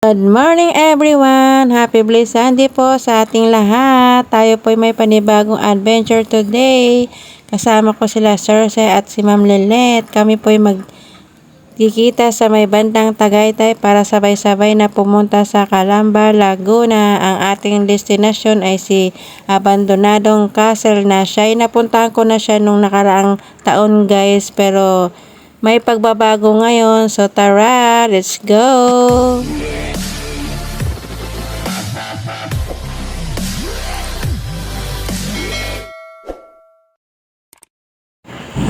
Good morning everyone! Happy Blessed Sunday po sa ating lahat. Tayo po may panibagong adventure today. Kasama ko sila Cersei at si Ma'am Lilet. Kami po magkikita sa may bandang Tagaytay para sabay-sabay na pumunta sa Calamba, Laguna. Ang ating destination ay si Abandonadong Castle na siya ay napuntahan ko na siya nung nakaraang taon guys. Pero may pagbabago ngayon. So tara, let's go!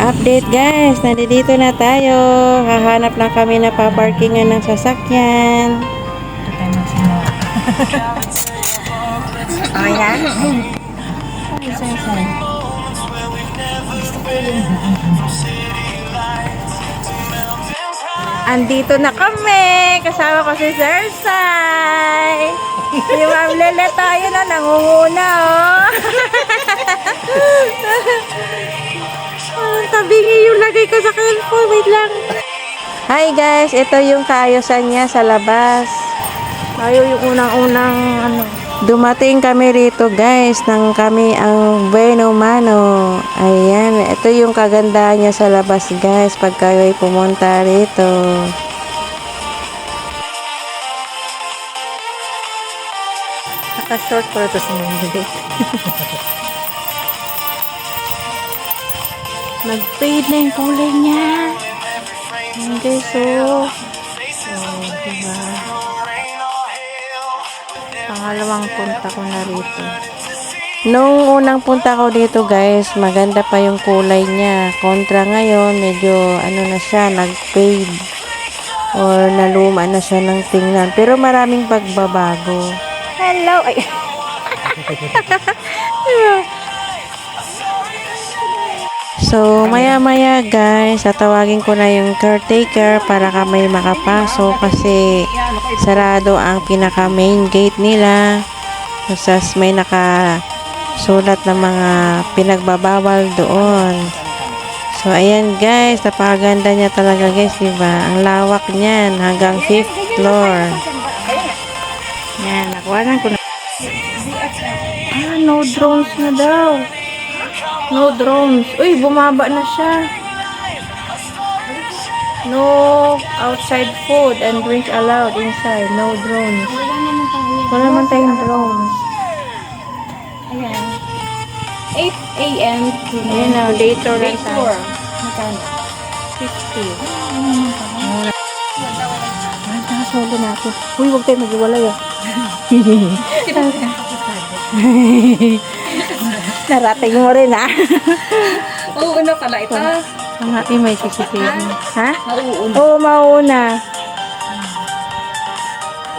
Update guys, nandito na tayo. Hahanap lang kami na paparkingan ng sasakyan. Okay na? Andito na kami. Kasama ko si Cersei. Si Ma'am Lele tayo na nangunguna oh. Tabingi yung lagay ko sa cellphone. Wait lang. Hi guys, ito yung kaayusan niya sa labas. Ayaw yung unang-unang ano. Dumating kami rito guys, nang kami ang Bueno Mano. Ayan, ito yung kagandahan niya sa labas guys pag kayo'y pumunta rito. Naka-short ko ito sa mga nag-fade na yung kulay niya. Ayan guys, so diba? Pangalawang punta ko na rito. Nung unang punta ko dito guys, maganda pa yung kulay niya. Kontra ngayon, medyo ano na siya, nag-fade. Or naluma na siya ng tingnan. Pero maraming pagbabago. Hello! Ay! So, maya-maya guys, tatawagin ko na yung caretaker para kami makapasok kasi sarado ang pinaka main gate nila. Tapos may nakasulat na mga pinagbabawal doon. So, ayan guys, napakaganda niya talaga guys, diba? Ang lawak niyan hanggang 5th floor. Yan, nakuha ko na. No drones na daw. No drones. Uy, bumaba na siya. No outside food and drink allowed inside. No drones. Wala naman tayong drones. Ayan. 8 a.m. to Ayan na, day tour lang tayo. Magkano? 50. Ang solo natin. Uy, huwag tayo mag-iwalay ah. Narating mo rin ah. Oo, ano pala ito? Ang happy may CCTV. Ha? Mauuna. Oo, mauna.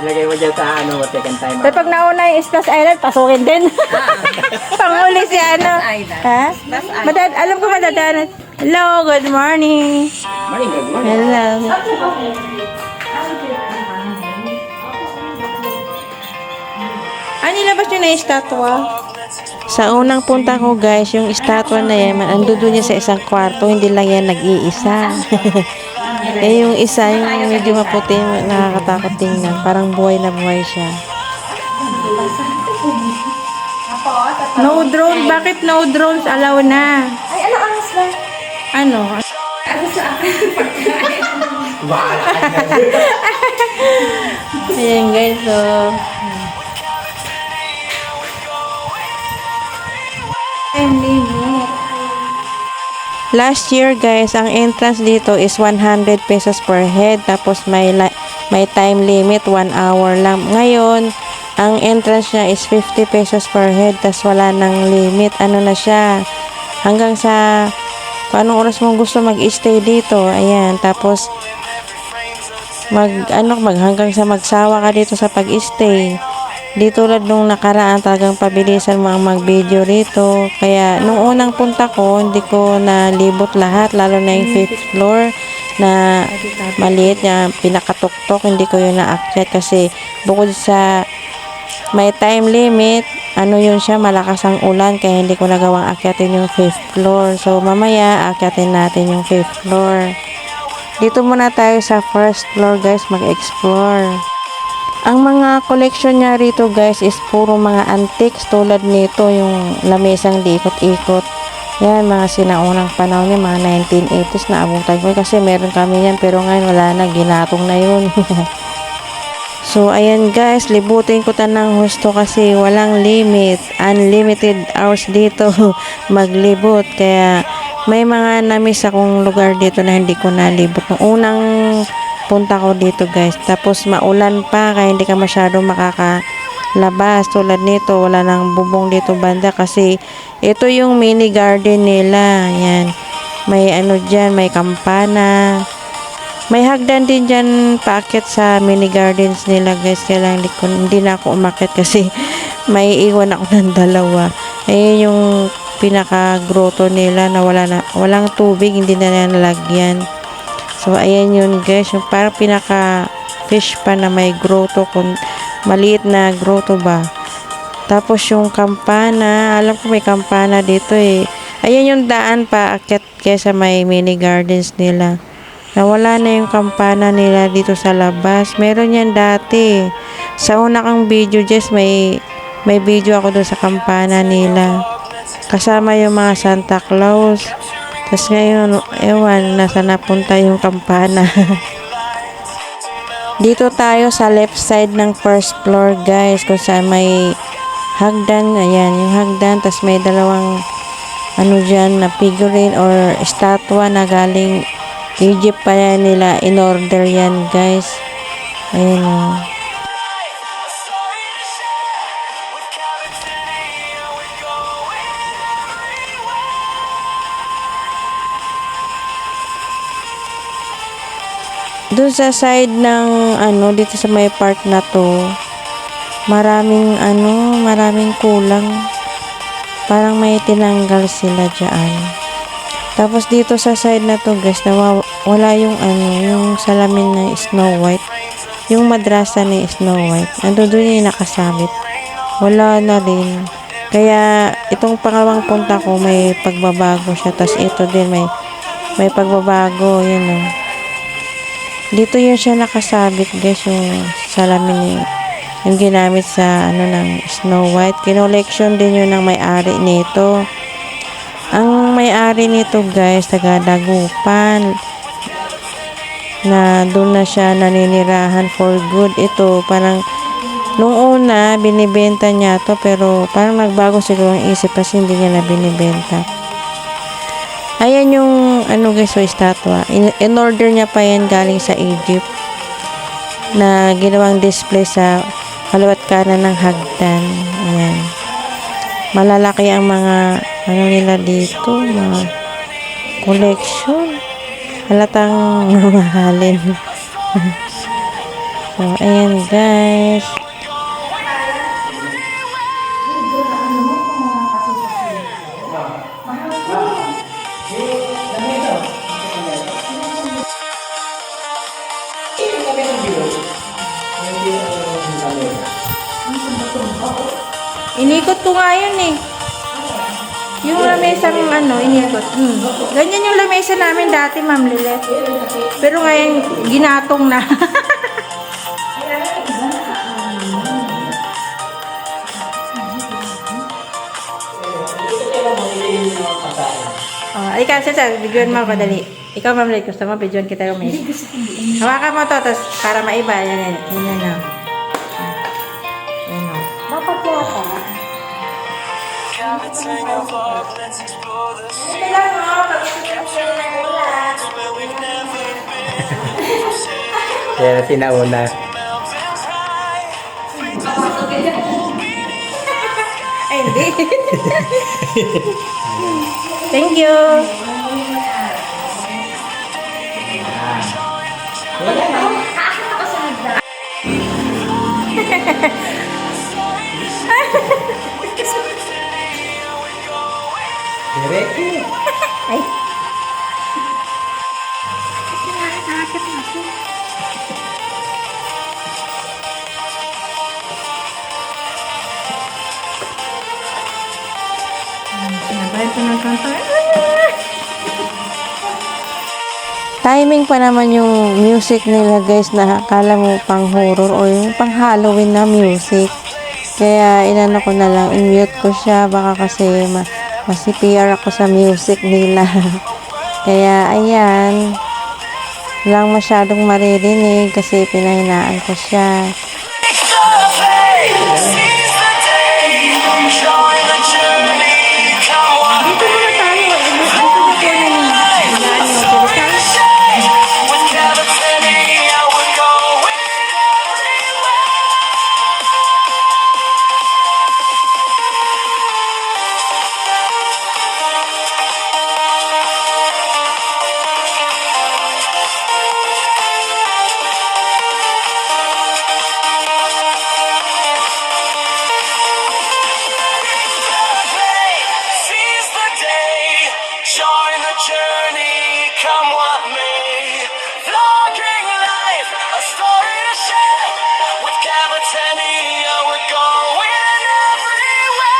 Ilagay mo dyan sa ano, second time. Pero pag nauna yung Splash Island, pasukin din. Panguli si ano. Ha? Alam ko madadanan. Hello, good morning. Morning, good morning. Hello. Nilabas nyo na yung estatwa? Sa unang punta ko guys, yung estatwa na yan, andoon niya sa isang kwarto, hindi lang yan nag-iisa. Eh yung isa, yung medyo maputi, nakakatakot tingnan. Parang buhay na buhay siya. No drone? Bakit no drones? Allow na. Ay, ano ang ba? Ano? Ayan guys, so last year guys, ang entrance dito is 100 pesos per head. Tapos may time limit, 1 hour lang. Ngayon, ang entrance niya is 50 pesos per head. Tapos wala nang limit. Ano na siya? Hanggang sa paanong oras mo gusto mag-stay dito. Ayan. Tapos hanggang sa magsawa ka dito sa pag-stay. Di tulad nung nakaraan, talagang pabilisan mo ang mag-video rito. Kaya nung unang punta ko, hindi ko nalibot lahat, lalo na yung 5th floor na maliit na pinakatuktok, hindi ko yun naakyat kasi bukod sa may time limit, yun siya, malakas ang ulan kaya hindi ko nagawang akyatin yung 5th floor. So mamaya akyatin natin yung 5th floor. Dito muna tayo sa first floor guys, mag-explore. Ang mga collection niya rito guys is puro mga antiques tulad nito yung lamesang di ikot-ikot. Yan, mga sinaunang panahon niya, mga 1980s na abutan ko kasi meron kami yan pero ngayon wala na, ginatong na yun. So, ayan guys, libutin ko ng husto kasi walang limit. Unlimited hours dito maglibot. Kaya, may mga namiss akong lugar dito na hindi ko nalibot. Nung unang punta ko dito guys. Tapos, maulan pa kaya hindi ka masyado makakalabas. Tulad nito, wala nang bubong dito banda kasi ito yung mini garden nila. Ayan. May ano dyan, may kampana. May hagdan din dyan paakyat sa mini gardens nila guys. Kaya lang hindi na ako umakyat kasi may iwan ako ng dalawa. Ayun yung pinaka grotto nila na walang tubig, hindi na nalagyan. So ayan yun guys, yung parang pinaka fish pa na may grotto, maliit na grotto ba. Tapos yung kampana, alam ko may kampana dito eh. Ayan yung daan paakyat kesa may mini gardens nila. Nawala na yung kampana nila dito sa labas. Meron yan dati. Sa una kang video, Jess, may video ako doon sa kampana nila. Kasama yung mga Santa Claus. Tapos ngayon, ewan, nasa napunta yung kampana. Dito tayo sa left side ng first floor, guys. Kung saan may hagdan. Ayan, yung hagdan. Tapos may dalawang ano dyan na figurine or estatwa na galing Egypt pa yan nila, in order yan guys. Ayan o. Doon sa side ng ano, dito sa may part na to, maraming kulang. Parang may tinanggal sila dyan. Tapos dito sa side na to guys, wala yung yung salamin na Snow White. Yung madrasa ni Snow White. Ando doon yung nakasabit. Wala na rin. Kaya itong pangalawang punta ko may pagbabago siya. Tapos ito din may pagbabago. Yun o. Dito yun siya nakasabit guys, yung salamin yung ginamit sa ng Snow White. Kinoleksyon din yun ng may-ari nito. Ang may-ari nito guys, taga Dagupan, na doon na siya naninirahan for good. Ito, parang nung una, binibenta niya to pero parang nagbago siguro ang isip kasi hindi niya na binibenta. Ayan yung guys, so estatwa. In order niya pa yan galing sa Egypt na ginawang display sa kaliwat kanan ng hagdan. Ayan. Malalaki ang mga nila dito, mga collection. Halatang mamahalin. So, ayan guys. Inikot ko nga yun eh. Yung lamesang inikot. Ganyan yung lamesa namin dati, Ma'am Lilet. Pero ngayon, ginatong na. Ikaw, Cesar, bigyan mo ako, dali. Ikaw, Ma'am Lilet, gusto mo, bigyan kita yung mesa. Hawakan mo to, tapos para maiba. Yan. Kaya na sinauna. Ay, hindi. Thank you. Diretso. Ay. Sinabayan ko ng kanta. Timing pa naman yung music nila guys na akala mo pang horror o yung pang Halloween na music. Kaya inano ko na lang, in-mute ko siya baka kasi masipiyar ako sa music nila. Kaya ayan, lang masyadong maririnig kasi pinahinaan ko siya. Join the journey, come what may. Vlogging life, a story to share. With Cavitania, we're going everywhere.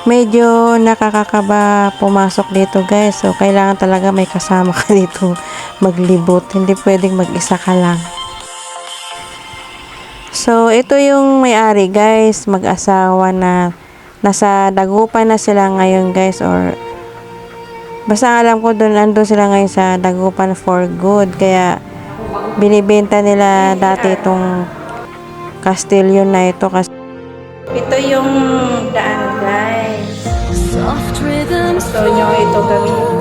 Medyo nakakakaba pumasok dito guys. So, kailangan talaga may kasama ka dito maglibot. Hindi pwedeng mag-isa ka lang. So, ito yung may-ari guys. Mag-asawa na nasa Dagupan na sila ngayon guys. Or, basta alam ko doon, andun sila ngayon sa Dagupan for good. Kaya, binibenta nila dati itong kastilyo na ito. Ito yung daan guys. Gusto nyo ito gamitin.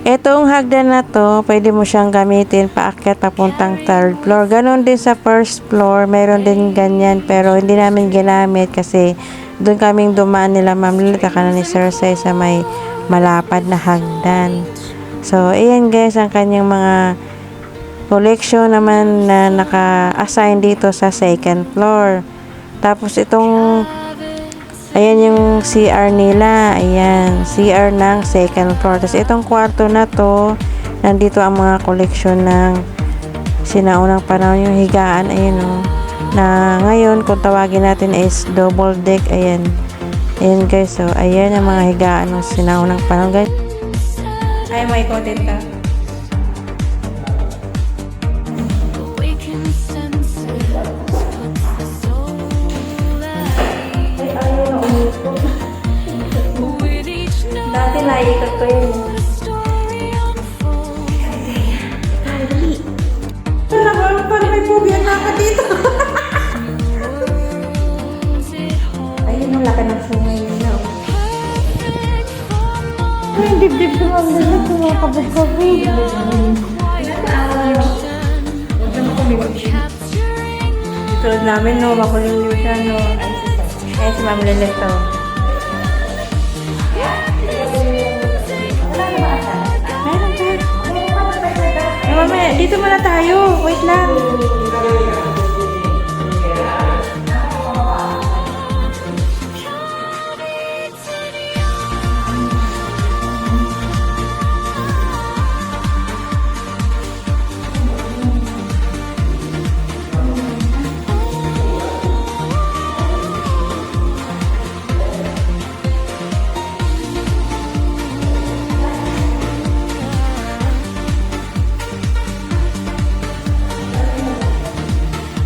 Itong hagdan na to, pwede mo siyang gamitin paakyat papuntang third floor. Ganon din sa first floor, mayroon din ganyan. Pero hindi namin ginamit kasi doon kaming dumaan nila Ma'am Lilith at ni Sir Sai sa may malapad na hagdan. So, ayan guys, ang kanyang mga collection naman na naka-assign dito sa second floor. Tapos itong ayan yung CR nila. Ayan, CR ng second floor. Tapos itong kwarto na to, nandito ang mga collection ng sinaunang panahon, yung higaan. Ayan o. Na ngayon, kung tawagin natin is double deck. Ayan. Ayan guys. So, ayan ang mga higaan ng sinaunang panahon guys. Ay, may content ka. Dati naiikot ko yun. Paano may phobia na ka dito? Ayun, ang laki ng sungay yun na. Ay, yung dibdib ko ang ganda. Kumakabog-kabog. Tulad namin, no, makulimlim siya, no. Ay, si Ma'am Lilith, to. Mamaya, dito muna tayo. Wait lang.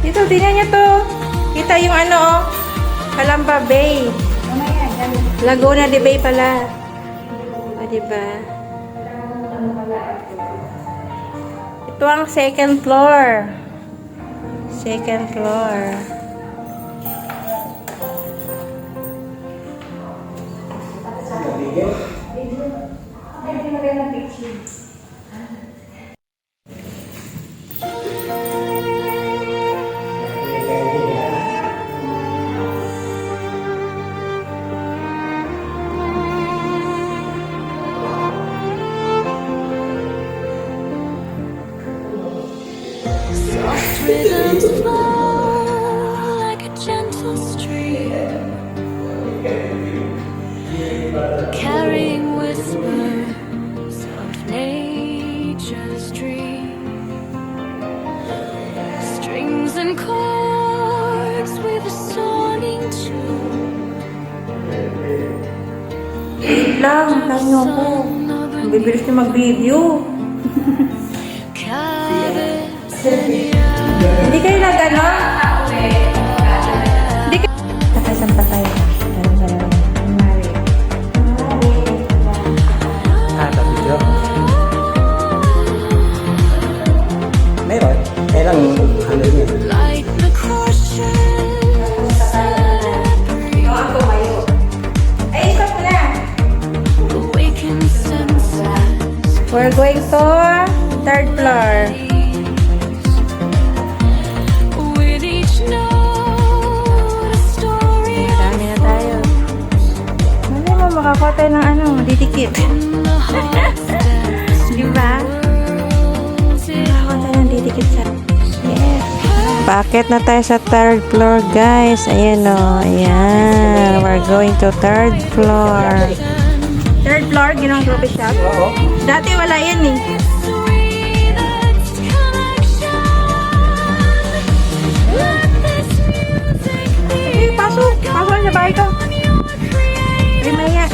Dito, tingnan niyo to. Kita yung ano, oh. Calamba Bay. Laguna de Bay pala. O, diba? Ito ang second floor. Second floor. Rhythms flow. whispers of nature's dream, strings and chords with a songing tune. Lang, tanyo ko. Bibilis niyo mag-video. Hindi kayo nag-ano? Hindi kayo... Nakasan pa tayo. Mari. Tapi bro. Meron. Kailang ano yun. Like the crushes Ang tumayo. Ay, stop mo na. awaken senses. We're going to third floor. With each note, a story Dami na tayo. Ano mo, makakuha tayo ng ano, didikit. in the heart steps. Di ba? Makakuha tayo ng didikit sa... Yes. Paakit na tayo sa third floor, guys. Ayan o. Ayan. We're going to third floor. Third floor, ginawang coffee shop? Oo. Dati wala yan eh. Sweetest connection. Let this music be Eh, pasok. Pasok sa bahay ko. your creative Ay, maya.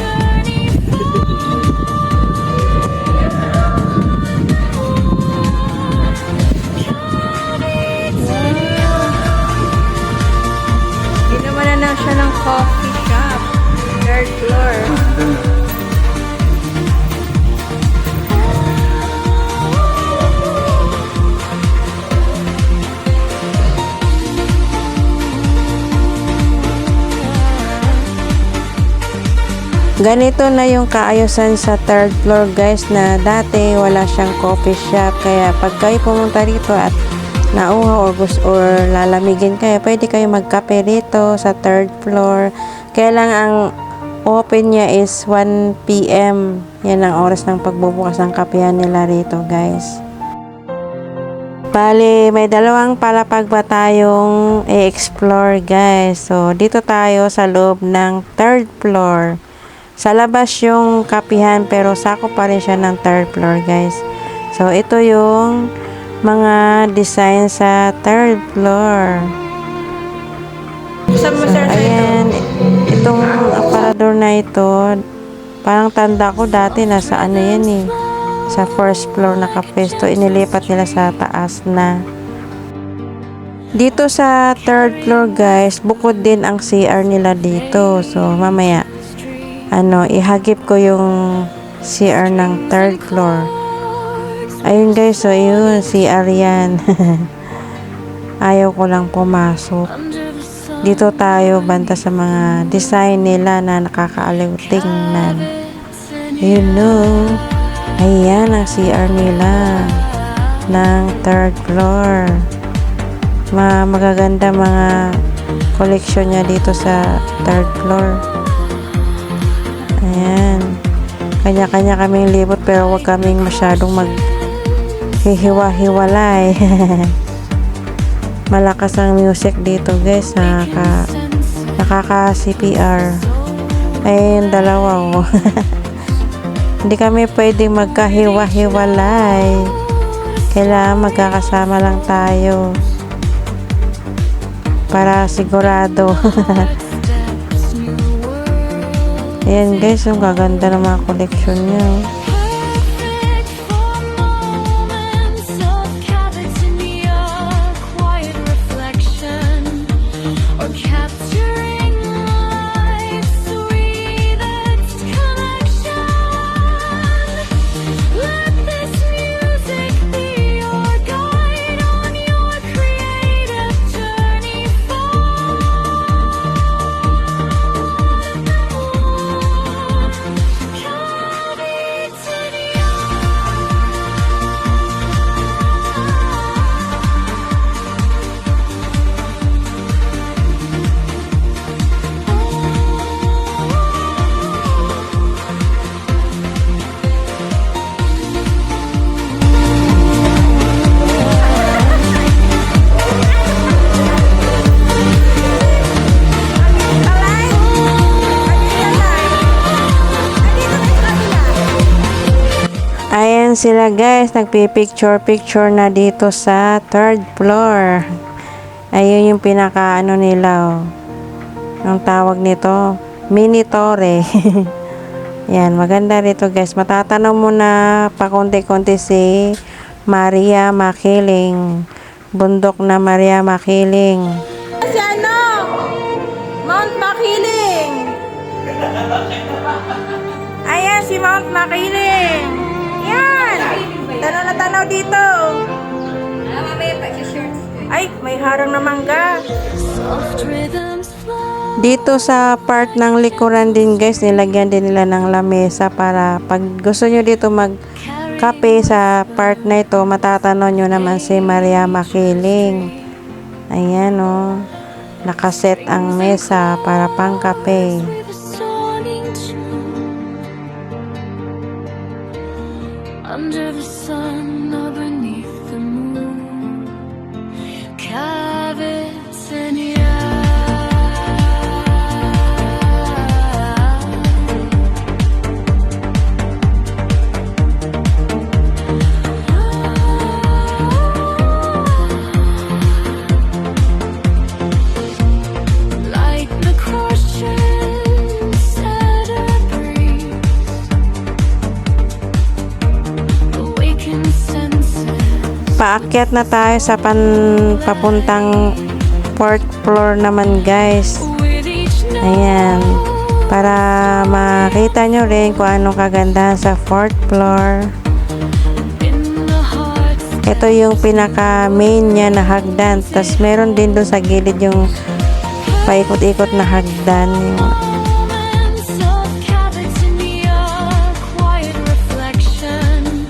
Ginawa na siya ng coffee shop. Third floor. Ganito na yung kaayusan sa third floor, guys, na dati wala siyang coffee shop. Kaya pag kayo pumunta rito at nauhaw or lalamigin kayo, pwede kayo magkape rito sa third floor. Kaya lang ang open niya is 1 PM. Yan ang oras ng pagbubukas ng kapehan nila rito, guys. Bali, may dalawang palapag ba tayong i-explore, guys. So, dito tayo sa loob ng third floor. Sa labas yung kapihan, pero sako pa rin siya ng third floor, guys. So, ito yung mga design sa third floor. So, ayan, itong aparador na ito, parang tanda ko dati nasa ano yan eh, sa first floor nakapesto, inilipat nila sa taas na. Dito sa third floor, guys, bukod din ang CR nila dito. So, mamaya, ihagip ko yung CR ng third floor. Ayun, guys, so yun, CR yan. Ayaw ko lang pumasok. Dito tayo banta sa mga design nila na nakakaaliw tingnan. You know, ayan ang CR nila ng third floor. Magaganda mga collection niya dito sa third floor. Ayan. Kanya-kanya kaming libot pero wag kaming masyadong maghihiwa-hiwalay. Malakas ang music dito, guys. Nakaka-CPR. Ayun, dalawa. Oh. Hindi kami pwedeng magkahiwa-hiwalay. Kailangan magkakasama lang tayo. Para sigurado. Ayan, guys, ang gaganda ng mga collection niya. Perfect for moments of capturing your quiet reflection, or capturing life's sweetest connection. Let this music be your guide on your creative journey forward. Ayan sila guys, nagpipicture-picture na dito sa 3rd floor. Ayun yung pinaka ano nila, oh. Ang tawag nito, mini torre. Yan, maganda rito guys. Matatanaw mo na pakonti-konti si Maria Makiling. Bundok na Maria Makiling. Si ano? Mount Makiling. Ayan si Mount Makiling. Yan. Tanaw na tanaw dito. Mamaya pa sa shorts. Ay, may harang na mangga. Soft rhythms flow. Dito sa part ng likuran din guys, nilagyan din nila ng lamesa para pag gusto nyo dito magkape sa part na ito, matatanaw nyo naman si Maria Makiling. Ayan o, nakaset ang mesa para pang kape. With a sonic tune. Under the sun or beneath the moon. Cavitania. Like the question set a breeze. Awaken senses. Paakyat na tayo sa papuntang 4th floor naman guys. With each note. Ayan, para makita nyo rin kung anong kagandahan sa 4th floor. In the hearts. Ito yung pinaka main niya na hagdan. Tapos meron din doon sa gilid yung paikot-ikot na hagdan. Moments of Cavitania, quiet reflection,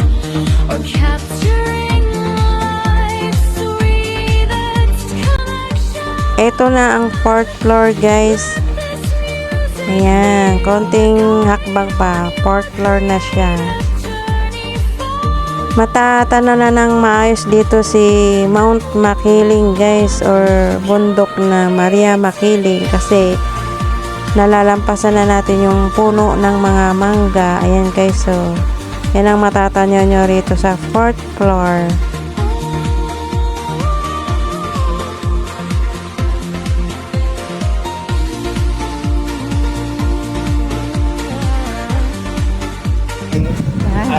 or capturing life's sweetest connection. Ito na ang 4th floor guys. Ayan, konting hakbang pa. 4th floor na siya. Matatanaw na ng maayos dito si Mount Makiling guys, or bundok na Maria Makiling, kasi nalalampasan na natin yung puno ng mga mangga. Ayan guys, so yan ang matatanaw nyo rito sa 4th floor.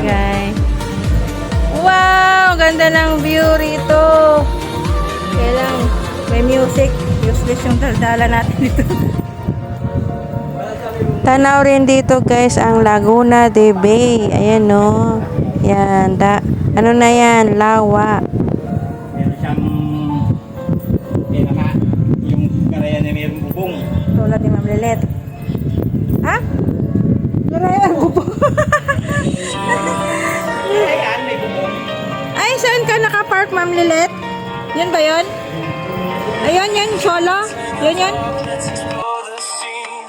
Guys. Wow! Ganda ng view rito. Kaya lang, may music. Useless yung daldala natin dito. Tanaw rin dito guys ang Laguna de Bay. Ayan no. Yan. Ano na yan? Lawa. Meron siyang pinaka, yung karayan na mayroong bubong. Tulad ni Ma'am Lilet. Ha? Narayan ko po. Ayan, may bubong. Ay, saan ka nakapark, Ma'am Lilet? Yun ba yun? Ayun, yan, solo. Yun, yun. Let's explore the scene,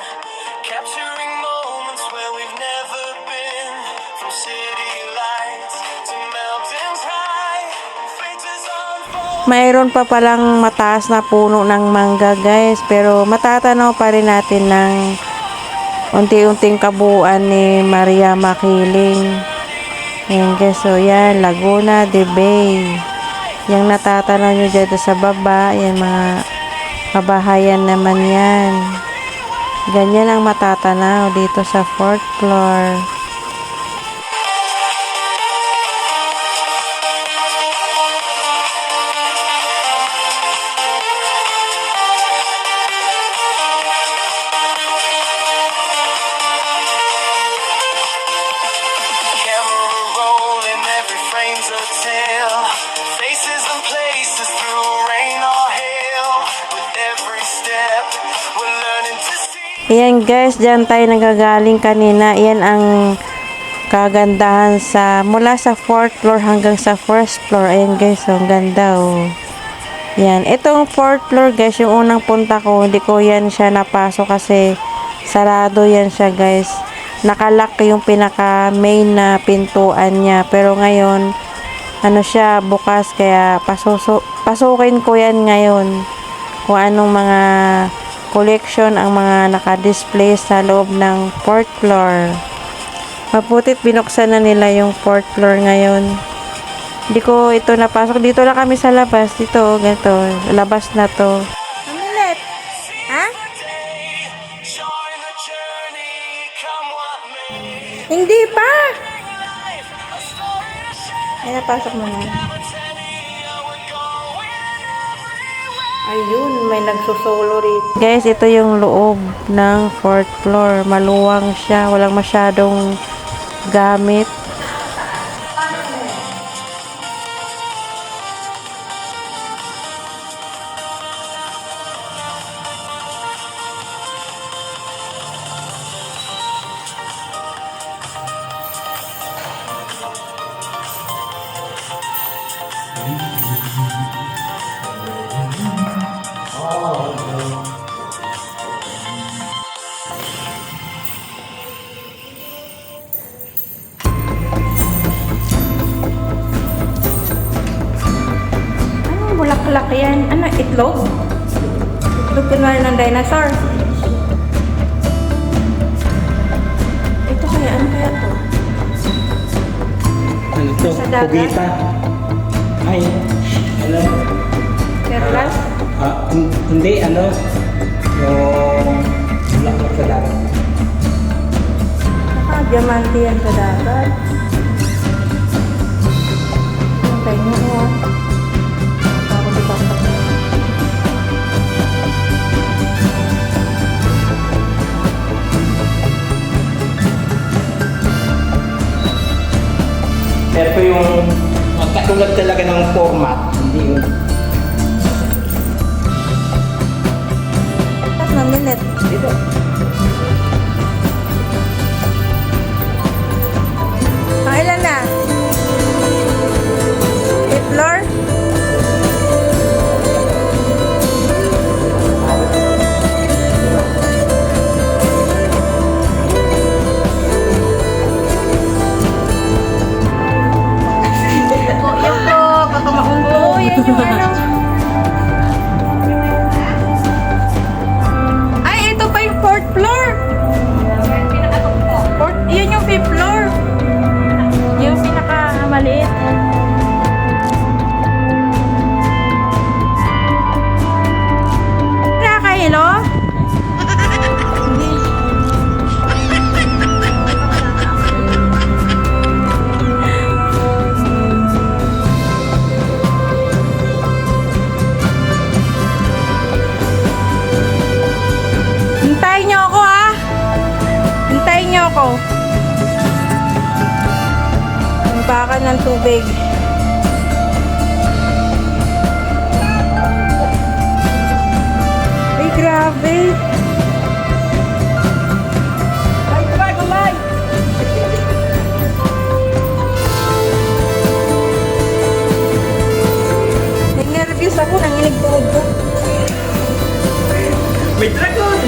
capturing moments where we've never been. From city lights to mountain pride, faces unfold. Mayroon pa palang mataas na puno ng mangga guys, pero matatanaw pa rin natin ng unti-unting kabuuan ni Maria Makiling. Yan guys, so yan, Laguna de Bay. Yung natatanaw nyo dito sa baba, yan mga kabahayan naman yan. Ganyan ang matatanaw dito sa 4th floor. Camera rolling, every frame's a tale. Faces and places through rain or hail. With every step, we're learning to see. Ayan guys, dyan tayo nagagaling kanina. Yan ang kagandahan sa mula sa 4th floor hanggang sa 1st floor. Ayan guys, so, ang ganda oh. Yan, itong 4th floor guys, yung unang punta ko, hindi ko yan siya napasok kasi sarado yan siya guys. Nakalock yung pinaka main na pintuan niya, pero ngayon ano siya, bukas, kaya pasukin ko yan ngayon kung anong mga collection ang mga naka-display sa loob ng 4th floor. Maputit binuksan na nila yung fourth floor ngayon. Hindi ko ito napasok. Dito lang kami sa labas. Dito, ganito. Labas na to. Amilet! Ha? Join the journey, come what may. Hindi pa! Life, a story to share. Ay, napasok mo na. Catania, we're going everywhere. Ayun, may nagsusolo rito. Guys, ito yung loob ng fourth floor. Maluwang siya. Walang masyadong gamit. Anong bulaklak yan? Ano, itlog? Itlog kunwari ng dinosaur. Ito kaya, ano kaya to? Ano to? Sa dagat? Pugita. Ay, ano? Perlas? Hindi, ano? Yung bulaklak sa dagat. Diamante yan sa dagat. Hintay mo ko ah. Ako di ba pa? Pero yung magkatulad talaga ng format, hindi yung Tapos ng minute. dito. Ang ilan na? 8th floor? Yan po, baka maunggo. Oo, yan yung ano. Ay, ito pa yung 4th floor. Pinakatok po. Yan yung 5th floor. Yung pinakamaliit. Nakakahilo? Hindi. Hintayin niyo ako ha. Hintayin niyo ako. Bakan ng tubig. Ay, grabe. Ay, gulay, gulay. Nag-nervous ako, nanginig tuhod ko. May dragon!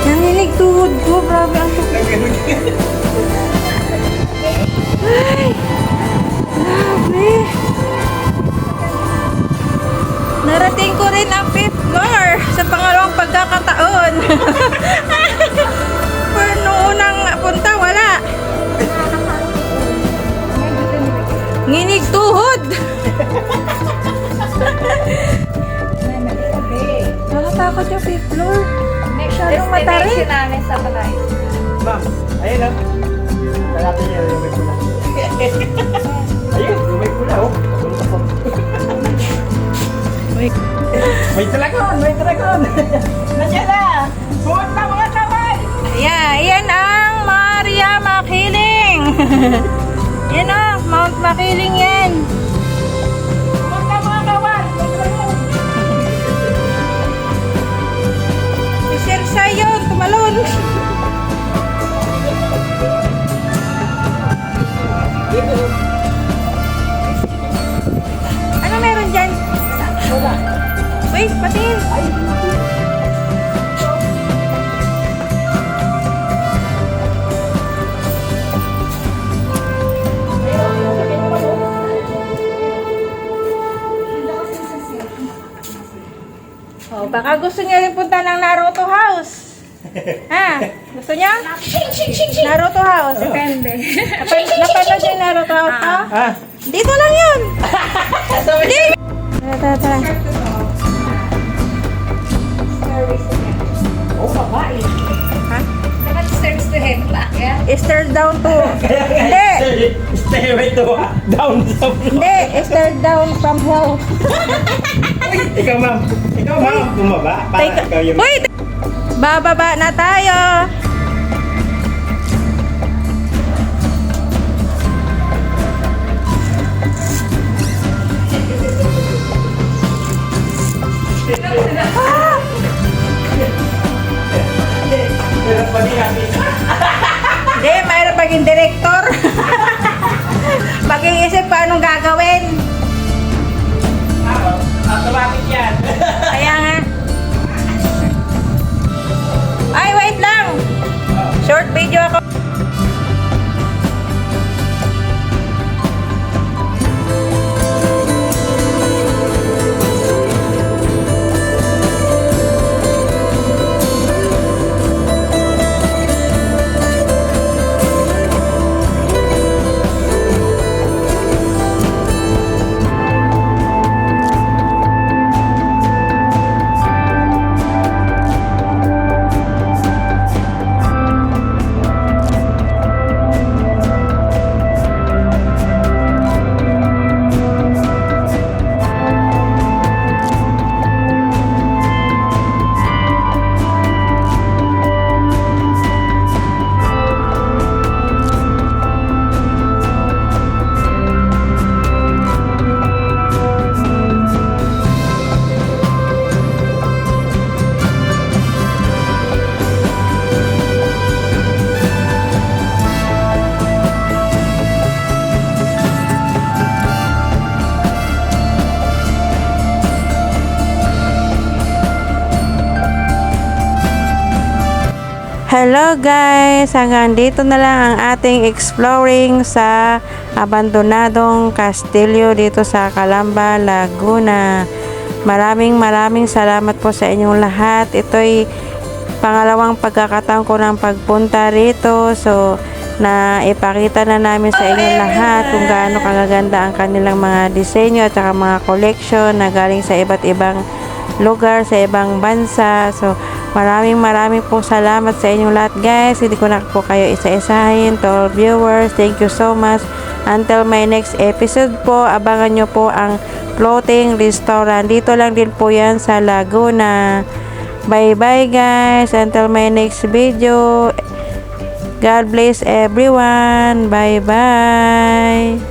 Nanginig tuhod ko, grabe ang tubig. Ay! Grabe! Narating ko rin ang 5th floor sa pangalawang pagkakataon. Pero nung unang punta, wala. Nginig tuhod! Nakatakot yung 5th floor. Masyadong matarik. Destination namin sa Palay. Ma'am, ayun lang. Kalapin niya yung may pula. Ayun, yung may pula oh. May dragon! May dragon! Nandiyan na! Pumunta mga tawad! Ayan, ayan ang Maria Makiling. Yan o, Mount Makiling yan. Pumunta mga tawad! Si Sir Sayon, tumalon. Ano meron dyan? Wala. Wait, patin. Oh, baka gusto niya rin punta ng Naruto House. Ha? Gusto niya? Naruto House. Depende. Napanood yung Naruto House ka? Ah, Dito lang yun. Hindi. Tara, tara. Oh, babae. Ha? Dapat steps to head back, yeah? Stare down to. Hindi. stairway to down sa floor. Hindi. Stare down from hell. Ikaw, ma'am. Ikaw, ma'am. Bumaba. Para ikaw yung... Wait! Bababa na tayo. Pero pa din natin. Hindi, mayroon maging director. Mag-iisip pa anong gagawin. Automatic yan. Kaya nga. Ay, wait lang. Short video ako. Hello guys! Hanggang dito na lang ang ating exploring sa abandonadong kastilyo dito sa Calamba, Laguna. Maraming salamat po sa inyong lahat. Ito'y pangalawang pagkakataon ko ng pagpunta rito. So, na ipakita na namin sa inyong lahat kung gaano kagaganda ang kanilang mga disenyo at saka mga collection na galing sa iba't ibang lugar, sa ibang bansa. So, maraming po salamat sa inyong lahat guys. Hindi ko na po kayo isa-isahin. To all viewers, thank you so much. Until my next episode po, abangan nyo po ang floating restaurant. Dito lang din po yan sa Laguna. Bye bye guys. Until my next video. God bless everyone. Bye bye.